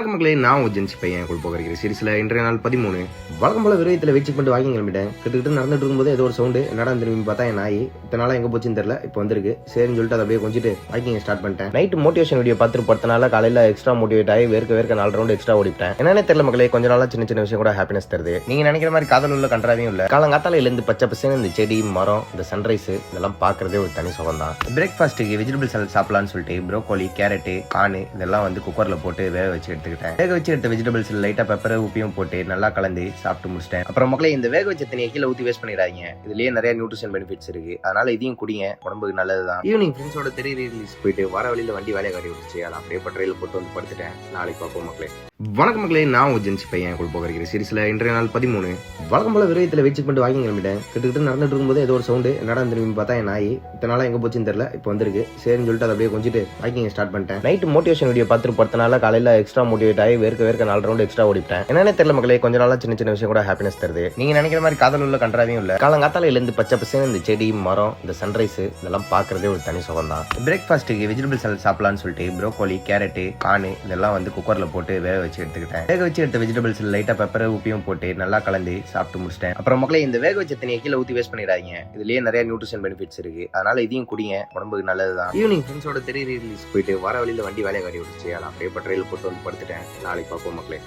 வணக்கம் மக்களே, நான் ஒரு ஜென்சி பையன் போகிற சீரிஸ்ல இன்றைய நாள் 13. வழக்கம் போல விரைவில் வெயிட் செக் பண்ணிட்டு வாக்கிங் கிளம்பிட்டேன். கிட்ட நடந்துட்டு இருக்கும்போது ஏதோ ஒரு சவுண்டு என்னடா திரும்பி பார்த்தா என் நாய் இத்தனை நாளா எங்க போச்சுன்னு தெரியல. இப்போ வந்திருக்கு. சரின்னு சொல்லிட்டு அதை அப்படியே கொஞ்சிட்டு வாக்கிங் ஸ்டார்ட் பண்ணிட்டேன். நைட் மோட்டிவேஷன் வீடியோ பார்த்துட்டு படுத்தனால காலையில எக்ஸ்ட்ரா மோட்டிவேட் ஆகி வேர்க்க 4 ரவுண்ட் எக்ஸ்ட்ரா ஓடிட்டேன். என்னன்னே தெரியல மக்களே, கொஞ்ச நாளா சின்ன விஷயம் கூட ஹாப்பினஸ் தருது. நீங்க நினைக்கிற மாதிரி காதல் உள்ள கன்றாவையும் இல்ல. காலங்காத்தால இருந்து பச்சை பசங்க இந்த செடி மரம் இந்த சன்ரைஸ் இதெல்லாம் பாக்குறதே ஒரு தனி சுகம் தான். பிரேக்ஃபாஸ்ட்டுக்கு வெஜிடபிள் சாலட் சாப்பிடலாம்னு சொல்லிட்டு ப்ரோக்கோலி கேரட் கார்ன் இதெல்லாம் வந்து குக்கர்ல போட்டு வேக வச்சு எடுத்துக்கிட்டேன். வேக வச்சு எடுத்த வெஜிடபிள்ஸ் லைட்டா பெப்பர் உப்பியும் போட்டு நல்லா கலந்து சாப்பிட்டு முடிச்சிட்டேன். அப்புறம் மக்களே, இந்த வேக வச்ச தண்ணியை கீழே ஊத்தி வேஸ்ட் பண்ணிடாதீங்க. இதுலயே நிறைய நியூட்ரிஷன் பெனிஃபிட்ஸ் இருக்கு. அதனால இதையும் குடிங்க, உடம்புக்கு நல்லதுதான். ஈவினிங் ஃப்ரெண்ட்ஸோட ரிலீஸ் போயிட்டு வர வழியில வண்டி வேலையை காட்டி விட்டுச்சு. அதை அப்படியே பட்டறையில போட்டு வந்து படுத்துட்டேன். நாளைக்கு பார்ப்போம் மக்களே. வணக்கம் மக்களே, நான் ஒரு ஜென்சி பையன் போகிற சீரிஸ்ல இன்றைய நாள் 13. வழக்கம் போல விரைவில் வெயிட் செக் பண்ணிட்டு வாக்கிங் கிளம்பிட்டேன். கிட்ட நடந்துட்டு இருக்கும்போது ஏதோ ஒரு சவுண்டு என்னடா திரும்பி பார்த்தா என் நாய் இத்தனை நாளா எங்க போச்சுன்னு தெரியல. இப்போ வந்திருக்கு. சரின்னு சொல்லிட்டு அதை அப்படியே கொஞ்சிட்டு வாக்கிங் ஸ்டார்ட் பண்ணிட்டேன். நைட் மோட்டிவேஷன் வீடியோ பார்த்துட்டு படுத்தனால காலையில எக்ஸ்ட்ரா மோட்டிவேட் ஆகி வேர்க்க 4 ரவுண்ட் எக்ஸ்ட்ரா ஓடிட்டேன். என்னன்னே தெரியல மக்களே, கொஞ்ச நாளா சின்ன விஷயம் கூட ஹாப்பினஸ் தருது. நீங்க நினைக்கிற மாதிரி காதல் உள்ள கன்றாவையும் இல்ல. காலங்காத்தால இருந்து பச்சை பசங்க இந்த செடி மரம் இந்த சன்ரைஸ் இதெல்லாம் பாக்குறதே ஒரு தனி சுகம் தான். பிரேக்ஃபாஸ்ட்டுக்கு வெஜிடபிள் சாலட் சாப்பிடலாம்னு சொல்லிட்டு ப்ரோக்கோலி கேரட் கார்ன் இதெல்லாம் வந்து குக்கர்ல போட்டு வேக வச்சு எடுத்துக்கிட்டேன். வேக வச்சு எடுத்த வெஜிடபிள்ஸ் லைட்டா பெப்பர் உப்பியும் போட்டு நல்லா கலந்து சாப்பிட்டு முடிச்சிட்டேன். அப்புறம் மக்களே, இந்த வேக வச்ச தண்ணியை கீழே ஊத்தி வேஸ்ட் பண்ணிடாதீங்க. இதுலயே நிறைய நியூட்ரிஷன் பெனிஃபிட்ஸ் இருக்கு. அதனால இதையும் குடிங்க, உடம்புக்கு நல்லதுதான். ஈவினிங் ஃப்ரெண்ட்ஸோட ரிலீஸ் போயிட்டு வர வழியில வண்டி வேலையை காட்டி விட்டுச்சு. அதை அப்படியே பட்டறையில போட்டு வந்து படுத்துட்டேன். நாளைக்கு பார்ப்போம் மக்களே.